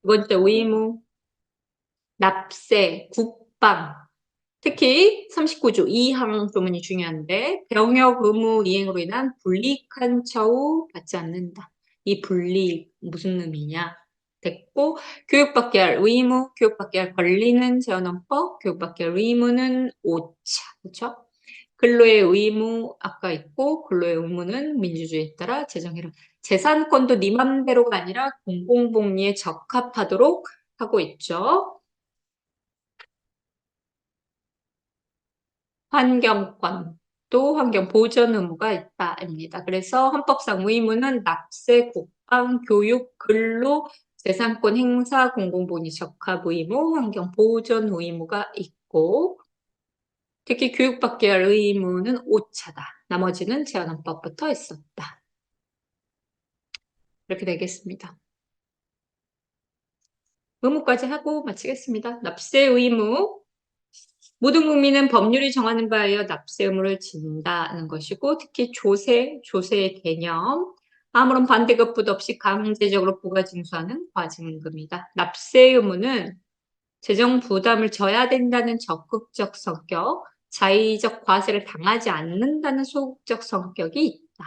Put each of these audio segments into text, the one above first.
두 번째 의무, 납세, 국방. 특히 39조 2항 조문이 중요한데 병역 의무 이행으로 인한 불이익한 처우 받지 않는다. 이 불이익 무슨 의미냐? 됐고 교육받게 할 의무, 교육받게 할 권리는 재헌헌법, 교육받게 할 의무는 5차. 그렇죠? 근로의 의무 아까 있고 근로의 의무는 민주주의에 따라 제정해라. 재산권도 네 맘대로가 아니라 공공복리에 적합하도록 하고 있죠. 환경권도 환경 보전 의무가 있다입니다. 그래서 헌법상 의무는 납세, 국방, 교육, 근로, 재산권 행사, 공공복리 적합 의무, 환경 보전 의무가 있고 특히 교육받게 할 의무는 5차다. 나머지는 제한헌법부터 있었다. 이렇게 되겠습니다. 의무까지 하고 마치겠습니다. 납세 의무. 모든 국민은 법률이 정하는 바에 의하여 납세 의무를 진다는 것이고 특히 조세의 개념, 아무런 반대급부도 없이 강제적으로 부가징수하는 과징금이다. 납세 의무는 재정 부담을 져야 된다는 적극적 성격, 자의적 과세를 당하지 않는다는 소극적 성격이 있다.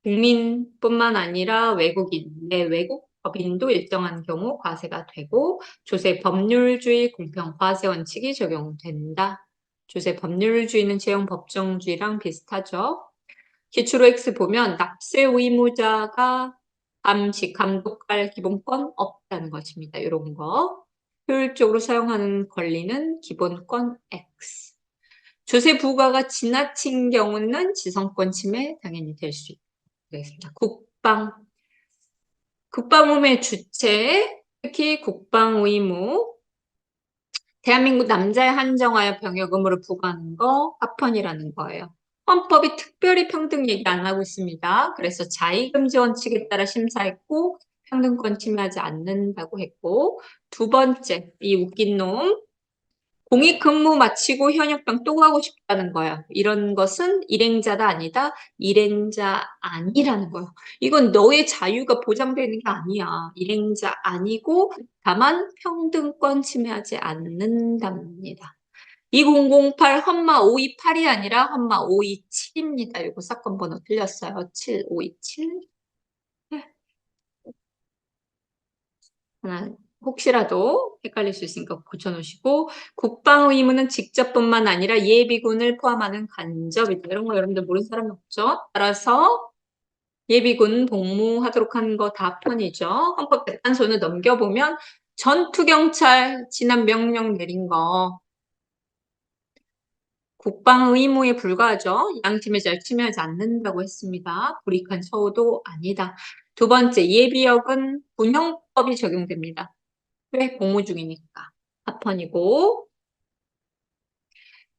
국민뿐만 아니라 외국인, 내외국 법인도 일정한 경우 과세가 되고 조세 법률주의 공평 과세 원칙이 적용된다. 조세 법률주의는 재형 법정주의랑 비슷하죠. 기초로 X 보면 납세 의무자가 감시, 감독할 기본권 없다는 것입니다. 이런 거. 효율적으로 사용하는 권리는 기본권 X. 조세 부과가 지나친 경우는 지성권 침해 당연히 될 수 있습니다. 국방의무의 주체, 특히 국방의무, 대한민국 남자에 한정하여 병역 의무를 부과하는 거 합헌이라는 거예요. 헌법이 특별히 평등 얘기 안 하고 있습니다. 그래서 자의금지 원칙에 따라 심사했고 평등권 침해하지 않는다고 했고 두 번째, 이 웃긴 놈 공익 근무 마치고 현역병 또 가고 싶다는 거야. 이런 것은 일행자다 아니다. 일행자 아니라는 거야. 이건 너의 자유가 보장되는 게 아니야. 일행자 아니고 다만 평등권 침해하지 않는답니다. 2008 헌마 528이 아니라 헌마 527입니다. 이거 사건 번호 틀렸어요. 7527. 하나 혹시라도 헷갈릴 수 있으니까 고쳐놓으시고 국방 의무는 직접뿐만 아니라 예비군을 포함하는 간접이다. 이런 거 여러분들 모르는 사람이 없죠. 따라서 예비군 복무하도록 하는 거 다 편이죠. 헌법재판소는 넘겨보면 전투경찰 지난 명령 내린 거 국방 의무에 불과하죠. 양팀의 자유 침해하지 않는다고 했습니다. 불이익한 처우도 아니다. 두 번째, 예비역은 군형법이 적용됩니다. 왜? 복무 중이니까. 합헌이고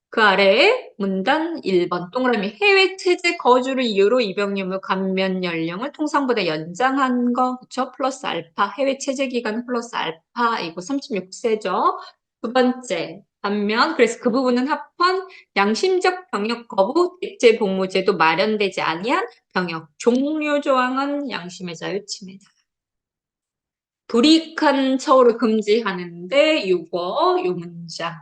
그 아래에 문단 1번 동그라미 해외 체제 거주를 이유로 입영유무 감면 연령을 통상보다 연장한 거 그쵸? 플러스 알파 해외 체제 기간 플러스 알파 이거 36세죠. 두 번째 반면 그래서 그 부분은 합헌 양심적 병역 거부 대체 복무제도 마련되지 아니한 병역 종료 조항은 양심의 자유 침해다. 불이익한 처우를 금지하는데 요거 요 문장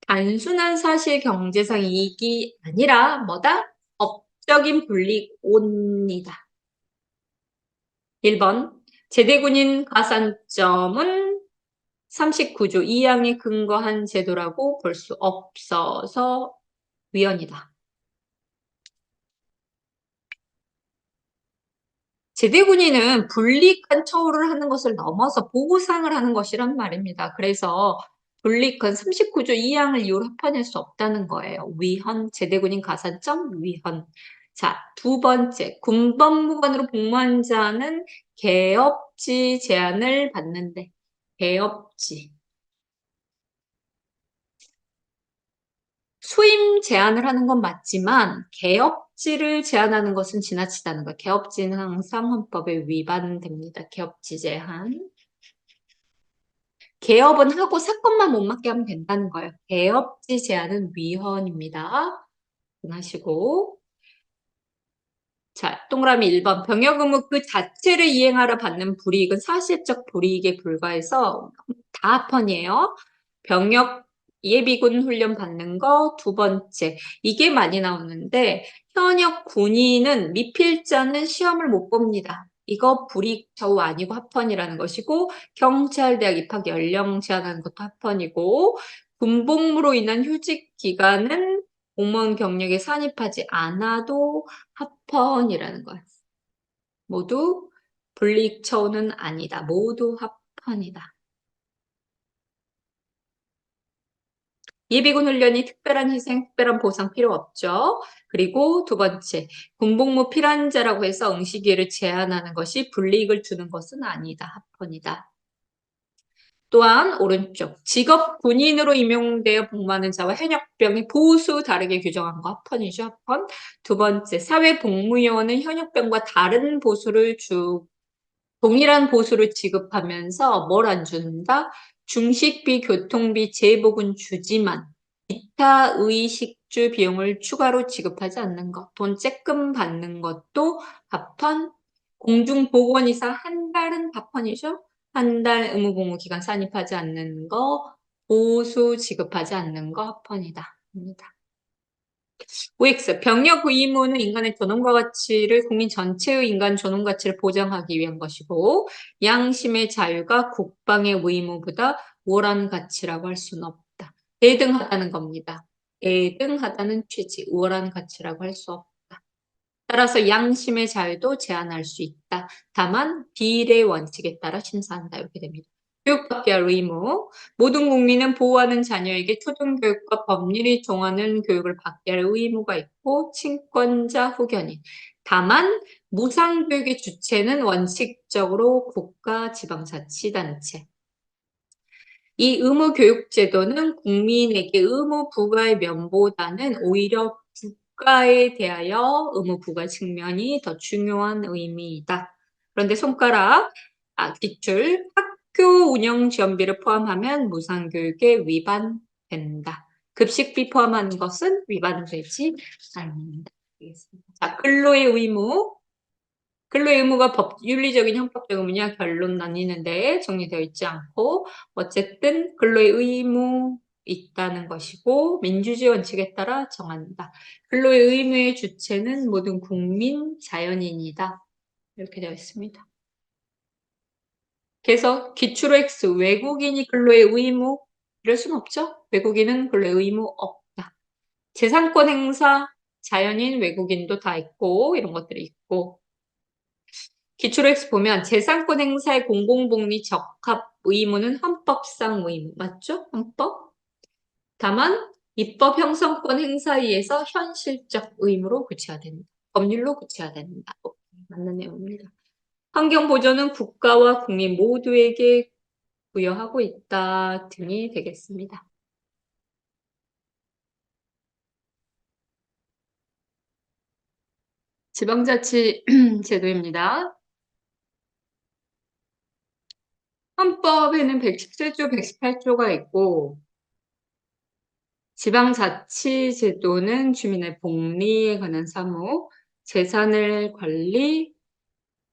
단순한 사실 경제상 이익이 아니라 뭐다? 법적인 불이익온이다. 1번 제대군인 가산점은 39조 2항에 근거한 제도라고 볼 수 없어서 위헌이다. 제대군인은 불이익한 처우를 하는 것을 넘어서 보상을 하는 것이란 말입니다. 그래서 불이익은 39조 2항을 이유로 합헌할 수 없다는 거예요. 위헌, 제대군인 가산점, 위헌. 자, 두 번째, 군법무관으로 복무한 자는 개업지 제한을 받는데, 개업지. 수임 제한을 하는 건 맞지만 개업지를 제한하는 것은 지나치다는 거예요. 개업지는 항상 헌법에 위반됩니다. 개업지 제한. 개업은 하고 사건만 못 맡게 하면 된다는 거예요. 개업지 제한은 위헌입니다. 하시고 자, 동그라미 1번. 병역 의무 그 자체를 이행하러 받는 불이익은 사실적 불이익에 불과해서 다 합헌이에요. 병역 예비군 훈련 받는 거 두 번째. 이게 많이 나오는데 현역 군인은 미필자는 시험을 못 봅니다. 이거 불이익 처우 아니고 합헌이라는 것이고 경찰대학 입학 연령 제한하는 것도 합헌이고 군복무로 인한 휴직 기간은 공무원 경력에 산입하지 않아도 합헌이라는 거예요. 모두 불이익 처우는 아니다. 모두 합헌이다. 예비군 훈련이 특별한 희생, 특별한 보상 필요 없죠. 그리고 두 번째, 군복무 필환자라고 해서 응시기회를 제한하는 것이 불이익을 주는 것은 아니다. 합헌이다. 또한 오른쪽, 직업 군인으로 임용되어 복무하는 자와 현역병이 보수 다르게 규정한 거 합헌이죠. 합헌. 두 번째, 사회복무요원은 현역병과 다른 보수를 동일한 보수를 지급하면서 뭘 안 준다? 중식비, 교통비, 제복은 주지만 기타 의식주 비용을 추가로 지급하지 않는 것, 돈 쬐끔 받는 것도 합헌. 공중보건이사 한 달은 합헌이죠. 한 달 의무복무 기간 산입하지 않는 거, 보수 지급하지 않는 거 합헌이다. 입니다. OX, 병역 의무는 인간의 존엄과 가치를 국민 전체의 인간 존엄 가치를 보장하기 위한 것이고 양심의 자유가 국방의 의무보다 우월한 가치라고 할 수는 없다. 대등하다는 겁니다. 대등하다는 취지, 우월한 가치라고 할 수 없다. 따라서 양심의 자유도 제한할 수 있다. 다만 비례 원칙에 따라 심사한다. 이렇게 됩니다. 교육받게 할 의무. 모든 국민은 보호하는 자녀에게 초등교육과 법률이 정하는 교육을 받게 할 의무가 있고 친권자 후견인. 다만 무상교육의 주체는 원칙적으로 국가 지방자치단체. 이 의무교육제도는 국민에게 의무 부과의 면보다는 오히려 국가에 대하여 의무 부과 측면이 더 중요한 의미이다. 그런데 손가락, 기출, 학교 운영 지원비를 포함하면 무상교육에 위반된다. 급식비 포함하는 것은 위반되지 않는다. 자, 근로의 의무. 근로의 의무가 윤리적인 형법적 의무냐 결론 나뉘는데 정리되어 있지 않고 어쨌든 근로의 의무 있다는 것이고 민주주의 원칙에 따라 정한다. 근로의 의무의 주체는 모든 국민 자연인이다. 이렇게 되어 있습니다. 그래서 기출 X 외국인이 근로의 의무 이럴 수는 없죠. 외국인은 근로의 의무 없다. 재산권 행사 자연인 외국인도 다 있고 이런 것들이 있고 기출 X 보면 재산권 행사의 공공복리 적합 의무는 헌법상 의무 맞죠? 헌법. 다만 입법 형성권 행사에 의해서 현실적 의무로 구체화된다. 법률로 구체화된다. 맞는 내용입니다. 환경보존은 국가와 국민 모두에게 부여하고 있다 등이 되겠습니다. 지방자치 제도입니다. 헌법에는 117조, 118조가 있고 지방자치제도는 주민의 복리에 관한 사무, 재산을 관리,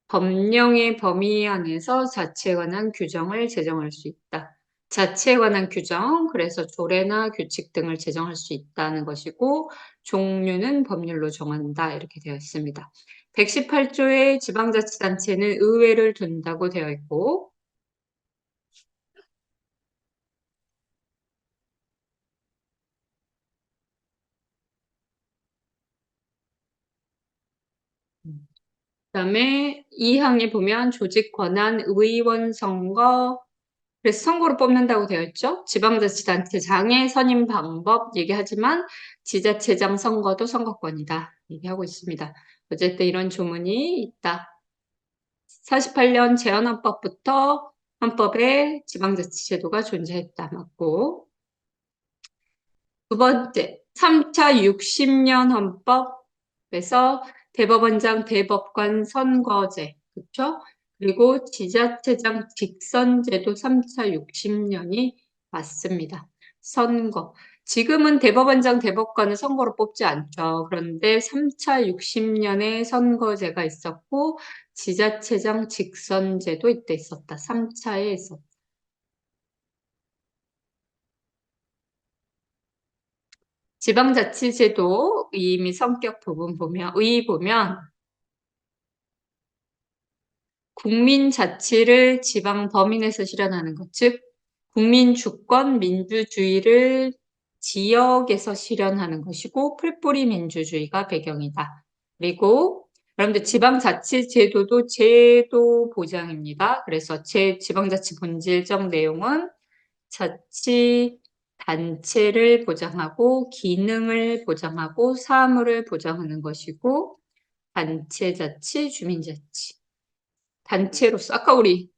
법령의 범위 안에서 자치에 관한 규정을 제정할 수 있다. 자치에 관한 규정, 그래서 조례나 규칙 등을 제정할 수 있다는 것이고 종류는 법률로 정한다 이렇게 되어 있습니다. 118조의 지방자치단체는 의회를 둔다고 되어 있고 그다음에 2항에 보면 조직 권한 의원 선거 그래서 선거로 뽑는다고 되어 있죠. 지방자치단체장의 선임 방법 얘기하지만 지자체장 선거도 선거권이다 얘기하고 있습니다. 어쨌든 이런 조문이 있다. 48년 제헌헌법부터 헌법에 지방자치제도가 존재했다. 맞고 두 번째 3차 60년 헌법에서 대법원장 대법관 선거제 그렇죠? 그리고 지자체장 직선제도 3차 60년이 맞습니다. 선거. 지금은 대법원장, 대법관을 선거로 뽑지 않죠. 그런데 3차 60년에 선거제가 있었고, 지자체장 직선제도 이때 있었다. 3차에 있었다. 지방자치제도 이미 성격 부분 보면, 의 보면, 국민자치를 지방 범위내에서 실현하는 것, 즉 국민주권 민주주의를 지역에서 실현하는 것이고 풀뿌리 민주주의가 배경이다. 그리고 여러분들 지방자치제도도 제도 보장입니다. 그래서 지방자치 본질적 내용은 자치 단체를 보장하고 기능을 보장하고 사무를 보장하는 것이고 단체자치, 주민자치. 단체로서 아까 우리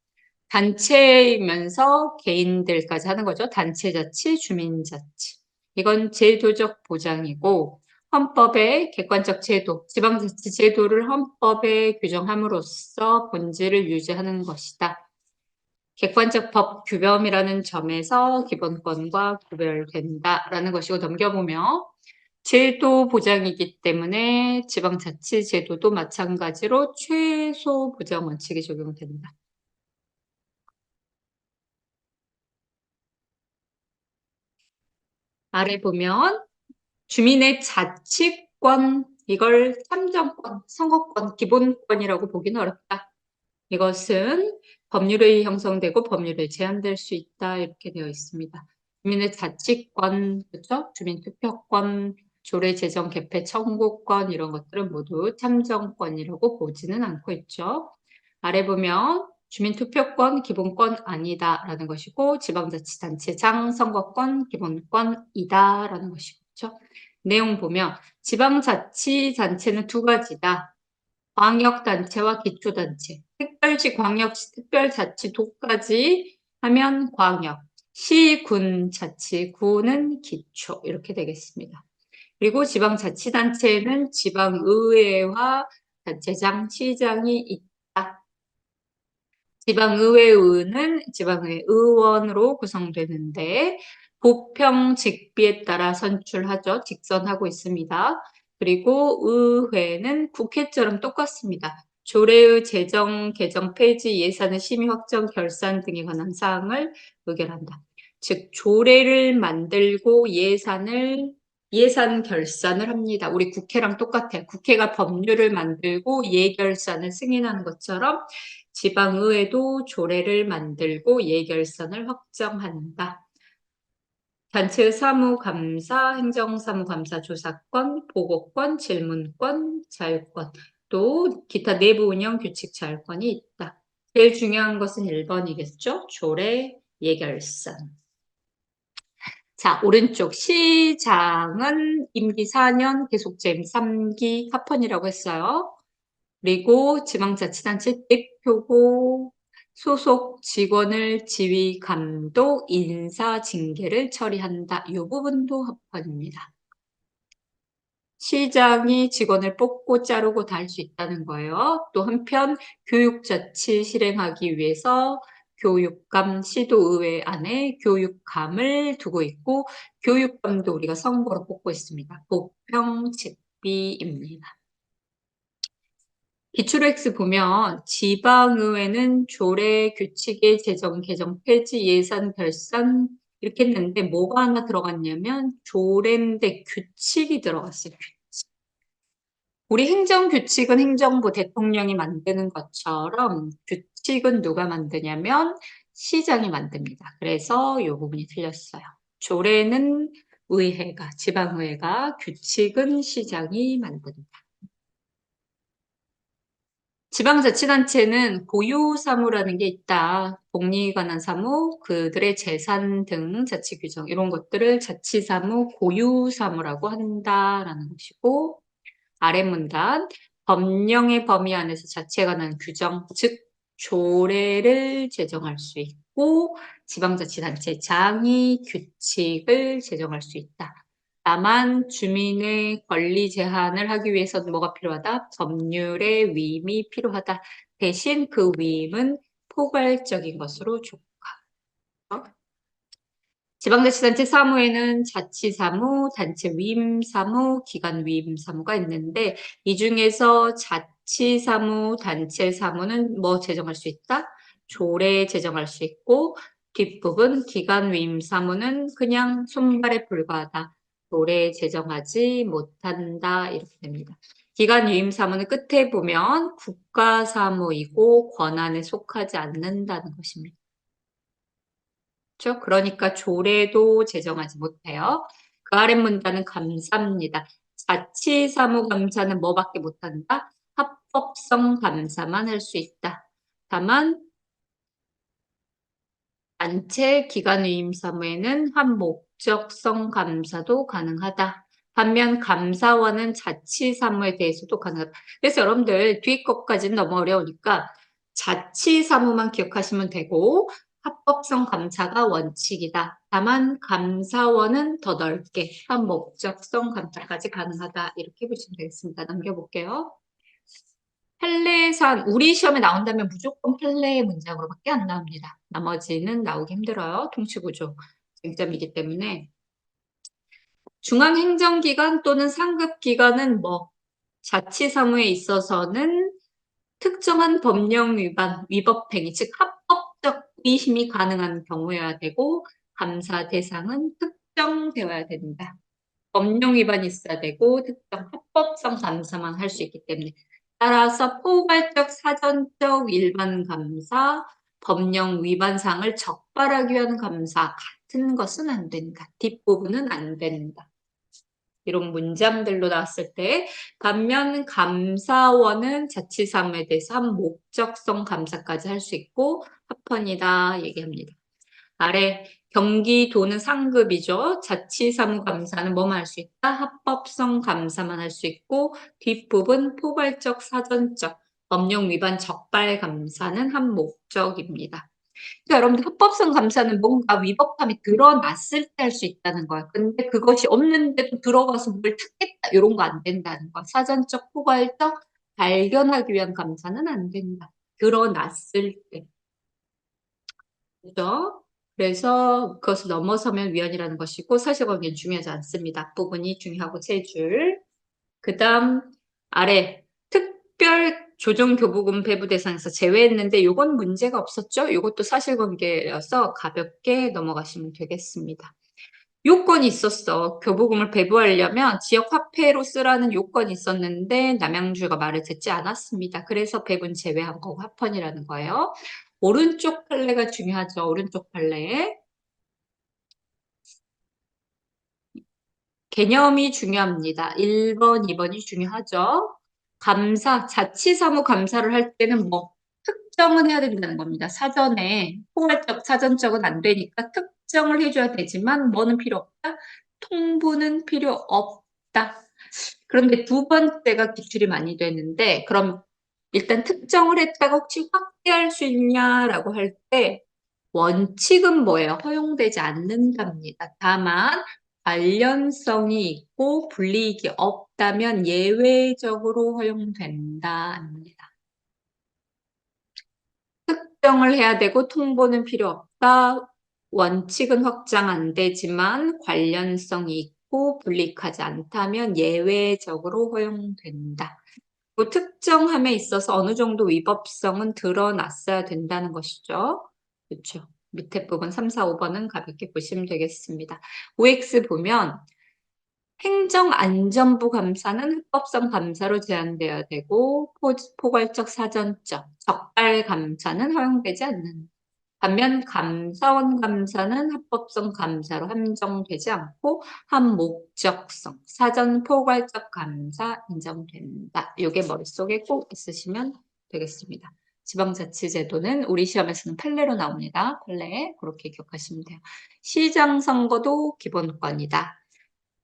단체이면서 개인들까지 하는 거죠. 단체자치, 주민자치. 이건 제도적 보장이고 헌법의 객관적 제도, 지방자치 제도를 헌법에 규정함으로써 본질을 유지하는 것이다. 객관적 법 규범이라는 점에서 기본권과 구별된다라는 것이고 넘겨보며 제도 보장이기 때문에 지방자치 제도도 마찬가지로 최소 보장 원칙이 적용된다. 아래 보면 주민의 자치권, 이걸 참정권, 선거권, 기본권이라고 보기는 어렵다. 이것은 법률에 형성되고 법률에 제한될 수 있다. 이렇게 되어 있습니다. 주민의 자치권, 그렇죠? 주민투표권, 조례제정 개폐 청구권 이런 것들은 모두 참정권이라고 보지는 않고 있죠. 아래 보면 주민투표권 기본권 아니다라는 것이고 지방자치단체장 선거권 기본권이다라는 것이죠. 내용 보면 지방자치단체는 두 가지다. 광역단체와 기초단체. 특별시, 광역시, 특별자치도까지 하면 광역. 시, 군, 자치, 구는 기초. 이렇게 되겠습니다. 그리고 지방자치단체는 지방의회와 단체장, 시장이 있다. 지방의회의원은 지방의회 의원으로 구성되는데 보평 직비에 따라 선출하죠. 직선하고 있습니다. 그리고 의회는 국회처럼 똑같습니다. 조례의 제정, 개정, 폐지, 예산의 심의, 확정, 결산 등에 관한 사항을 의결한다. 즉 조례를 만들고 예산 결산을 합니다. 우리 국회랑 똑같아요. 국회가 법률을 만들고 예결산을 승인하는 것처럼 지방의회도 조례를 만들고 예결산을 확정한다. 단체 사무감사, 행정사무감사 조사권, 보고권, 질문권, 자유권, 또 기타 내부 운영 규칙 자율권이 있다. 제일 중요한 것은 1번이겠죠? 조례, 예결산. 자, 오른쪽 시장은 임기 4년, 계속잼 3기 합헌이라고 했어요. 그리고 지방자치단체 대표고 소속 직원을 지휘, 감독, 인사, 징계를 처리한다. 이 부분도 합헌입니다. 시장이 직원을 뽑고 자르고 다 할 수 있다는 거예요. 또 한편 교육자치 실행하기 위해서 교육감, 시도의회 안에 교육감을 두고 있고 교육감도 우리가 선거로 뽑고 있습니다. 보평직비입니다. 기출X 보면 지방의회는 조례, 규칙의 제정, 개정, 폐지, 예산, 결산 이렇게 했는데 뭐가 하나 들어갔냐면 조례인데 규칙이 들어갔어요. 규칙. 우리 행정규칙은 행정부 대통령이 만드는 것처럼 규칙은 누가 만드냐면 시장이 만듭니다. 그래서 이 부분이 틀렸어요. 조례는 의회가, 지방의회가, 규칙은 시장이 만든다. 지방자치단체는 고유사무라는 게 있다. 복리에 관한 사무, 그들의 재산 등 자치 규정 이런 것들을 자치사무, 고유사무라고 한다라는 것이고 아래 문단 법령의 범위 안에서 자치에 관한 규정, 즉 조례를 제정할 수 있고 지방자치단체장이 규칙을 제정할 수 있다. 다만 주민의 권리 제한을 하기 위해서는 뭐가 필요하다? 법률의 위임이 필요하다. 대신 그 위임은 포괄적인 것으로 족하. 지방자치단체 사무에는 자치사무, 단체 위임사무, 기관 위임사무가 있는데 이 중에서 자치사무, 단체 사무는 뭐 제정할 수 있다? 조례 제정할 수 있고 뒷부분 기관 위임사무는 그냥 손발에 불과하다. 조례 제정하지 못한다. 이렇게 됩니다. 기관 위임사무는 끝에 보면 국가사무이고 권한에 속하지 않는다는 것입니다. 그렇죠? 그러니까 조례도 제정하지 못해요. 그 아래 문단은 감사입니다. 자치사무감사는 뭐밖에 못한다? 합법성 감사만 할 수 있다. 다만 단체 기관위임 사무에는 한목적성 감사도 가능하다. 반면 감사원은 자치사무에 대해서도 가능하다. 그래서 여러분들 뒤 것까지는 너무 어려우니까 자치사무만 기억하시면 되고 합법성 감사가 원칙이다. 다만 감사원은 더 넓게 한목적성 감사까지 가능하다. 이렇게 보시면 되겠습니다. 넘겨볼게요. 판례산, 우리 시험에 나온다면 무조건 판례 문장으로밖에 안 나옵니다. 나머지는 나오기 힘들어요. 통치구조 쟁점이기 때문에. 중앙행정기관 또는 상급기관은 뭐 자치사무에 있어서는 특정한 법령 위반, 위법행위, 즉 합법적 의심이 가능한 경우여야 되고 감사 대상은 특정되어야 된다. 법령 위반이 있어야 되고 특정 합법성 감사만 할 수 있기 때문에 따라서 포괄적 사전적 일반 감사, 법령 위반 사항을 적발하기 위한 감사 같은 것은 안 된다. 뒷부분은 안 된다. 이런 문장들로 나왔을 때 반면 감사원은 자치사무에 대해서 한 목적성 감사까지 할 수 있고 합헌이다 얘기합니다. 아래 경기도는 상급이죠. 자치사무감사는 뭐만 할 수 있다? 합법성 감사만 할 수 있고 뒷부분 포괄적 사전적 법령 위반 적발 감사는 한 목적입니다. 그러니까 여러분들 합법성 감사는 뭔가 위법함이 드러났을 때 할 수 있다는 거야. 근데 그것이 없는데도 들어가서 뭘 찾겠다 이런 거 안 된다는 거야. 사전적 포괄적 발견하기 위한 감사는 안 된다. 드러났을 때. 그죠? 그래서 그것을 넘어서면 위헌이라는 것이고 사실관계는 중요하지 않습니다. 앞부분이 중요하고 세 줄. 그 다음 아래 특별 조정교부금 배부 대상에서 제외했는데 이건 문제가 없었죠? 이것도 사실관계여서 가볍게 넘어가시면 되겠습니다. 요건이 있었어. 교부금을 배부하려면 지역 화폐로 쓰라는 요건이 있었는데 남양주가 말을 듣지 않았습니다. 그래서 배분 제외한 거고 합헌이라는 거예요. 오른쪽 판례가 중요하죠. 오른쪽 판례. 개념이 중요합니다. 1번, 2번이 중요하죠. 감사, 자치사무 감사를 할 때는 뭐 특정은 해야 된다는 겁니다. 사전에 포괄적, 사전적은 안 되니까 특정을 해줘야 되지만 뭐는 필요 없다? 통보는 필요 없다. 그런데 두 번째가 기출이 많이 되는데 그럼 일단 특정을 했다가 혹시 확대할 수 있냐라고 할 때 원칙은 뭐예요? 허용되지 않는답니다. 다만 관련성이 있고 불이익이 없다면 예외적으로 허용된다입니다. 특정을 해야 되고 통보는 필요 없다. 원칙은 확장 안 되지만 관련성이 있고 불이익하지 않다면 예외적으로 허용된다. 그 특정함에 있어서 어느 정도 위법성은 드러났어야 된다는 것이죠. 그렇죠. 밑에 부분 3, 4, 5번은 가볍게 보시면 되겠습니다. OX 보면 행정안전부 감사는 합법성 감사로 제한되어야 되고 포괄적 사전적 적발 감사는 허용되지 않는다. 반면 감사원 감사는 합법성 감사로 한정되지 않고 한목적성, 사전 포괄적 감사 인정된다. 이게 머릿속에 꼭 있으시면 되겠습니다. 지방자치제도는 우리 시험에서는 판례로 나옵니다. 판례 그렇게 기억하시면 돼요. 시장 선거도 기본권이다.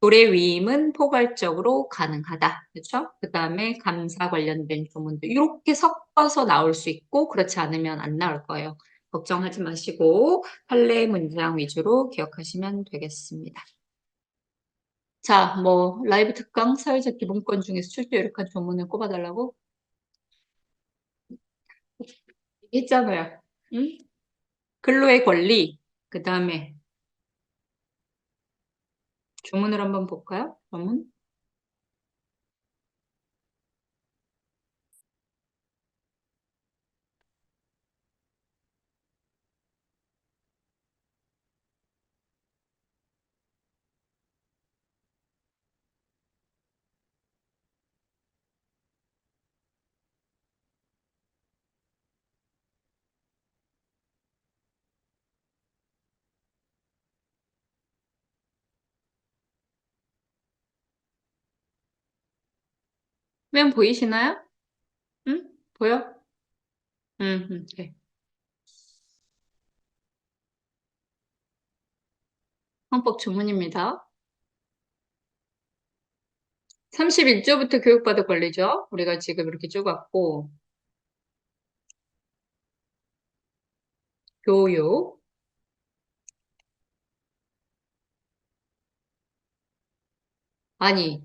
조례 위임은 포괄적으로 가능하다. 그렇죠? 그 다음에 감사 관련된 조문도 이렇게 섞어서 나올 수 있고 그렇지 않으면 안 나올 거예요. 걱정하지 마시고 판례 문장 위주로 기억하시면 되겠습니다. 자, 뭐 라이브 특강 사회적 기본권 중에서 출제 요력한 조문을 꼽아달라고 했잖아요. 응? 근로의 권리, 그 다음에 조문을 한번 볼까요? 조문. 화면 보이시나요? 응? 보여? 응, 응, 네. 헌법 조문입니다. 31조부터 교육받을 권리죠. 우리가 지금 이렇게 쭉 왔고, 교육. 아니,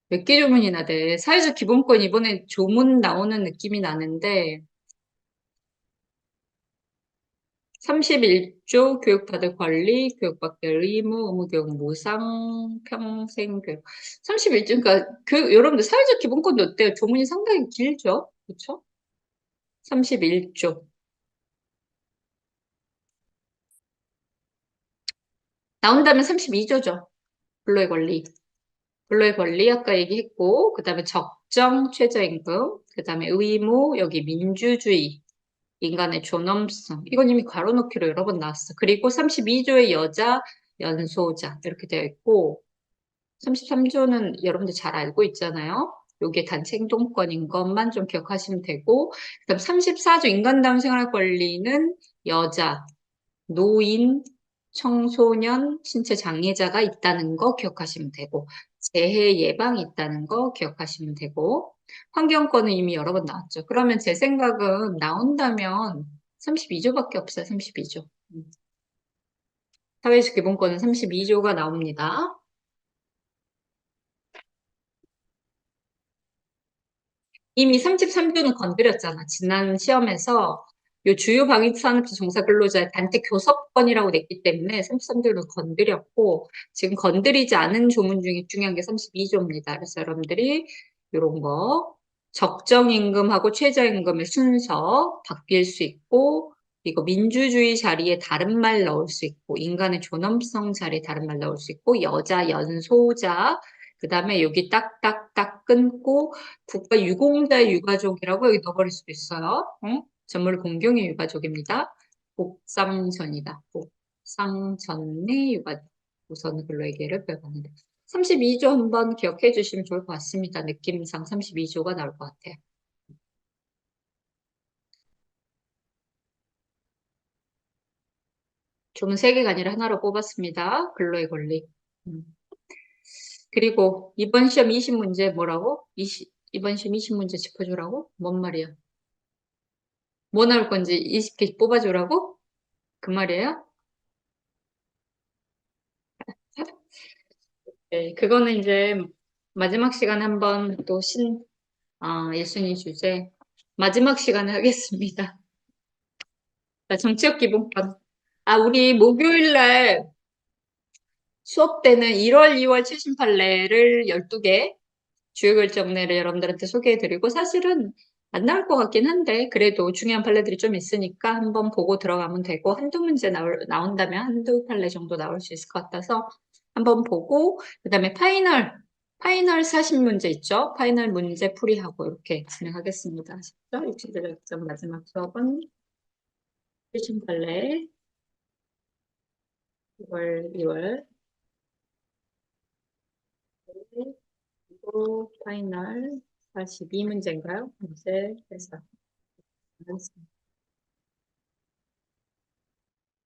몇 개 조문이나 돼. 사회적 기본권 이번에 조문 나오는 느낌이 나는데, 31조 교육받을 권리, 교육받을 의무, 의무교육 무상, 평생교육. 31조, 그러니까 여러분들 사회적 기본권도 어때요? 조문이 상당히 길죠? 그렇죠? 31조. 나온다면 32조죠. 근로의 권리. 근로의 권리 아까 얘기했고, 그 다음에 적정 최저임금, 그 다음에 의무, 여기 민주주의, 인간의 존엄성. 이건 이미 괄호넣기로 여러 번 나왔어. 그리고 32조의 여자 연소자 이렇게 되어 있고, 33조는 여러분들 잘 알고 있잖아요. 요게 단체 행동권인 것만 좀 기억하시면 되고, 그다음 34조 인간다운 생활 권리는 여자, 노인, 청소년, 신체 장애자가 있다는 거 기억하시면 되고, 재해 예방이 있다는 거 기억하시면 되고, 환경권은 이미 여러 번 나왔죠. 그러면 제 생각은 나온다면 32조밖에 없어요, 32조. 사회적 기본권은 32조가 나옵니다. 이미 33조는 건드렸잖아. 지난 시험에서 요 주요 방위산업체 종사 근로자의 단체 교섭권이라고 냈기 때문에 33조는 건드렸고 지금 건드리지 않은 조문 중에 중요한 게 32조입니다. 그래서 여러분들이 이런 거 적정임금하고 최저임금의 순서 바뀔 수 있고 이거 민주주의 자리에 다른 말 넣을 수 있고 인간의 존엄성 자리에 다른 말 넣을 수 있고 여자 연소자 그 다음에 여기 딱딱딱 끊고 국가 유공자의 유가족이라고 여기 넣어버릴 수도 있어요. 응? 전물 공경의 유가족입니다. 복상전이다. 복상전의 유가족. 우선 근로의계를 배워가는데. 32조 한번 기억해 주시면 좋을 것 같습니다. 느낌상 32조가 나올 것 같아요. 조문 3개가 아니라 하나로 뽑았습니다. 근로의 권리. 음. 그리고 이번 시험 20문제 뭐라고? 이번 시험 20문제 짚어주라고? 뭔 말이야? 뭐 나올 건지 20개 뽑아주라고? 그 말이에요? 네, 그거는 이제 마지막 시간에 한번 또 예순위 주제 마지막 시간에 하겠습니다. 자, 정치적 기본권. 우리 목요일 날 수업 때는 1월, 2월 최신 판례를 12개 주요 결정례를 여러분들한테 소개해드리고 사실은 안 나올 것 같긴 한데 그래도 중요한 판례들이 좀 있으니까 한번 보고 들어가면 되고 한두 문제 나온다면 한두 판례 정도 나올 수 있을 것 같아서 한번 보고 그다음에 파이널 40문제 있죠? 파이널 문제 풀이하고 이렇게 진행하겠습니다. 아시죠? 육체적 역점 마지막 수업은 최신 판례 6월, 2월 그리고 파이널 42문제인가요? 문제 해서